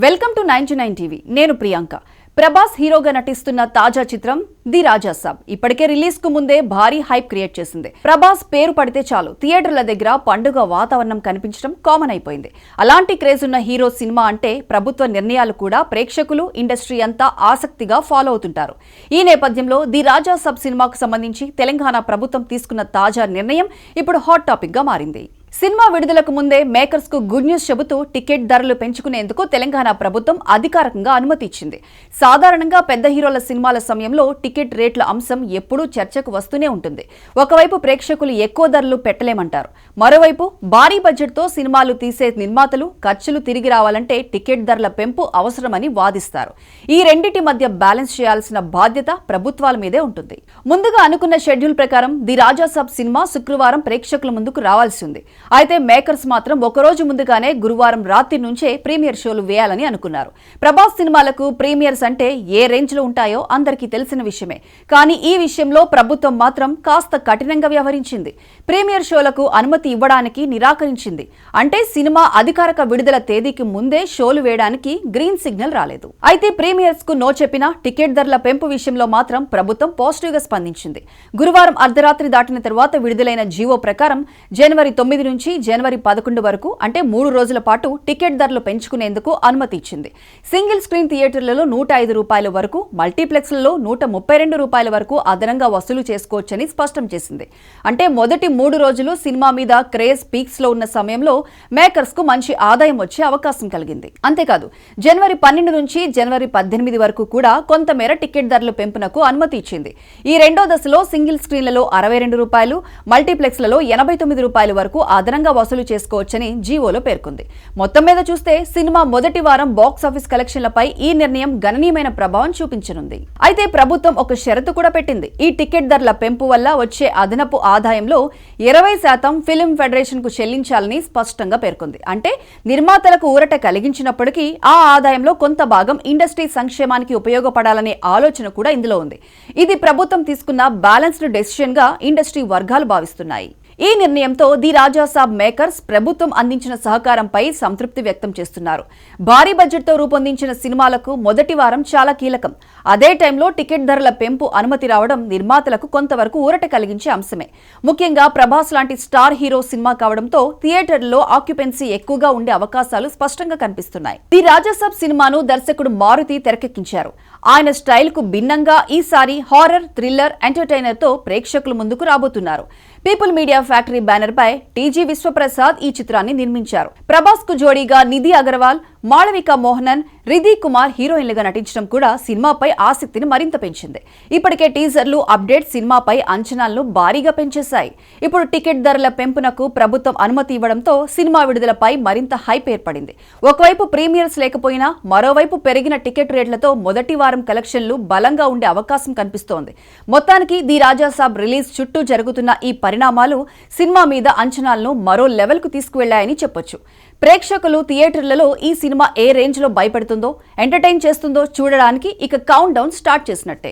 Welcome to 99 TV. నేను ప్రియాంక. ప్రభాస్ హీరోగా నటిస్తున్న తాజా చిత్రం ది రాజా సాబ్ ఇప్పటికే రిలీజ్ కు ముందే భారీ హైప్ క్రియేట్ చేసింది. ప్రభాస్ పేరు పడితే చాలు థియేటర్ల దగ్గర పండుగ వాతావరణం కనిపించడం కామన్ అయిపోయింది. అలాంటి క్రేజ్ ఉన్న హీరో సినిమా అంటే ప్రభుత్వ నిర్ణయాలు కూడా ప్రేక్షకులు, ఇండస్ట్రీ అంతా ఆసక్తిగా ఫాలో అవుతుంటారు. ఈ నేపథ్యంలో ది రాజా సాబ్ సినిమాకు సంబంధించి తెలంగాణ ప్రభుత్వం తీసుకున్న తాజా నిర్ణయం ఇప్పుడు హాట్ టాపిక్ గా మారింది. సినిమా విడుదలకు ముందే మేకర్స్ కు గుడ్ న్యూస్ చెబుతూ టికెట్ ధరలు పెంచుకునేందుకు తెలంగాణ ప్రభుత్వం అధికారికంగా అనుమతి ఇచ్చింది. సాధారణంగా పెద్ద హీరోల సినిమాల సమయంలో టికెట్ రేట్ల అంశం ఎప్పుడూ చర్చకు వస్తూనే ఉంటుంది. ఒకవైపు ప్రేక్షకులు ఎక్కువ ధరలు పెట్టలేమంటారు, మరోవైపు భారీ బడ్జెట్తో సినిమాలు తీసే నిర్మాతలు ఖర్చులు తిరిగి రావాలంటే టికెట్ ధరల పెంపు అవసరమని వాదిస్తారు. ఈ రెండింటి మధ్య బ్యాలెన్స్ చేయాల్సిన బాధ్యత ప్రభుత్వాల మీదే ఉంటుంది. ముందుగా అనుకున్న షెడ్యూల్ ప్రకారం ది రాజా సాబ్ సినిమా శుక్రవారం ప్రేక్షకుల ముందుకు రావాల్సి ఉంది. అయితే మేకర్స్ మాత్రం ఒకరోజు ముందుగానే గురువారం రాత్రి నుంచే ప్రీమియర్ షోలు వేయాలని అనుకున్నారు. ప్రభాస్ సినిమాలకు ప్రీమియర్స్ అంటే ఏ రేంజ్ లో ఉంటాయో అందరికీ తెలిసిన విషయమే. కానీ ఈ విషయంలో ప్రభుత్వం మాత్రం కాస్త కఠినంగా వ్యవహరించింది. ప్రీమియర్ షోలకు అనుమతి ఇవ్వడానికి నిరాకరించింది. అంటే సినిమా అధికారిక విడుదల తేదీకి ముందే షోలు వేయడానికి గ్రీన్ సిగ్నల్ రాలేదు. అయితే ప్రీమియర్స్ కు నో చెప్పినా టికెట్ ధరల పెంపు విషయంలో మాత్రం ప్రభుత్వం పాజిటివ్ గా స్పందించింది. గురువారం అర్ధరాత్రి దాటిన తర్వాత విడుదలైన జీవో ప్రకారం జనవరి 9 నుంచి జనవరి 11 వరకు అంటే 3 రోజుల పాటు టికెట్ ధరలు పెంచుకునేందుకు అనుమతి ఇచ్చింది. సింగిల్ స్క్రీన్ థియేటర్లలో ₹105 వరకు, మల్టీప్లెక్స్లలో ₹132 వరకు అదనంగా వసూలు చేసుకోవచ్చని స్పష్టం చేసింది. అంటే మొదటి 3 రోజులు సినిమా మీద క్రేజ్ పీక్స్ లో ఉన్న సమయంలో మేకర్స్ కు మంచి ఆదాయం వచ్చే అవకాశం కలిగింది. అంతేకాదు జనవరి 12 నుంచి జనవరి 18 వరకు కూడా కొంతమేర టికెట్ ధరలు పెంపునకు అనుమతి ఇచ్చింది. ఈ రెండో దశలో సింగిల్ స్క్రీన్లలో ₹62, మల్టీప్లెక్స్లలో ₹89 వరకు అదనంగా వసూలు చేసుకోవచ్చని జీవోలో పేర్కొంది. మొత్తం మీద చూస్తే సినిమా మొదటి వారం బాక్సాఫీస్ కలెక్షన్లపై ఈ నిర్ణయం గణనీయమైన ప్రభావం చూపించనుంది. అయితే ప్రభుత్వం ఒక షరతు కూడా పెట్టింది. ఈ టికెట్ ధరల పెంపు వల్ల వచ్చే అదనపు ఆదాయంలో 20% ఫిల్మ్ ఫెడరేషన్ కు చెల్లించాలని స్పష్టంగా పేర్కొంది. అంటే నిర్మాతలకు ఊరట కలిగించినప్పటికీ ఆ ఆదాయంలో కొంత భాగం ఇండస్ట్రీ సంక్షేమానికి ఉపయోగపడాలనే ఆలోచన కూడా ఇందులో ఉంది. ఇది ప్రభుత్వం తీసుకున్న బ్యాలెన్స్డ్ డెసిషన్ గా ఇండస్ట్రీ వర్గాలు భావిస్తున్నాయి. ఈ నిర్ణయంతో ది రాజా సాబ్ మేకర్స్ ప్రభుత్వం అందించిన సహకారంపై సంతృప్తి వ్యక్తం చేస్తున్నారు. భారీ బడ్జెట్తో రూపొందించిన సినిమాలకు మొదటి వారం చాలా కీలకం. అదే టైంలో టికెట్ ధరల పెంపు అనుమతి రావడం నిర్మాతలకు కొంతవరకు ఊరట కలిగించే అంశమే. ముఖ్యంగా ప్రభాస్ లాంటి స్టార్ హీరో సినిమా కావడంతో థియేటర్లో ఆక్యుపెన్సీ ఎక్కువగా ఉండే అవకాశాలు స్పష్టంగా కనిపిస్తున్నాయి. ది రాజా సాబ్ సినిమాను దర్శకుడు మారుతి తెరకెక్కించారు. ఆయన స్టైల్ కు భిన్నంగా ఈసారి హారర్, థ్రిల్లర్, ఎంటర్టైనర్ తో ప్రేక్షకుల ముందుకు రాబోతున్నారు. పీపుల్ మీడియా ఫ్యాక్టరీ బ్యానర్ పై టీజీ విశ్వప్రసాద్ ఈ చిత్రాన్ని నిర్మించారు. ప్రభాస్ కు జోడీగా నిధి అగర్వాల్, మాళవిక మోహనన్, రిధి కుమార్ హీరోయిన్లుగా నటించడం కూడా సినిమాపై ఆసక్తిని మరింత పెంచింది. ఇప్పటికే టీజర్లు, అప్డేట్ సినిమాపై అంచనాలను భారీగా పెంచేశాయి. ఇప్పుడు టికెట్ ధరల పెంపునకు ప్రభుత్వం అనుమతి ఇవ్వడంతో సినిమా విడుదలపై మరింత హైప్ ఏర్పడింది. ఒకవైపు ప్రీమియర్స్ లేకపోయినా మరోవైపు పెరిగిన టికెట్ రేట్లతో మొదటి వారం కలెక్షన్లు బలంగా ఉండే అవకాశం కనిపిస్తోంది. మొత్తానికి ది రాజా సాబ్ రిలీజ్ చుట్టూ జరుగుతున్న ఈ పరిణామాలు సినిమా మీద అంచనాలను మరో లెవెల్ కు తీసుకువెళ్లాయని చెప్పొచ్చు. ప్రేక్షకులు థియేటర్లలో ఈ సినిమా ఏ రేంజ్ లో భయపెడుతుందో, ఎంటర్టైన్ చేస్తుందో చూడడానికి ఇక కౌంట్ డౌన్ స్టార్ట్ చేసినట్టే.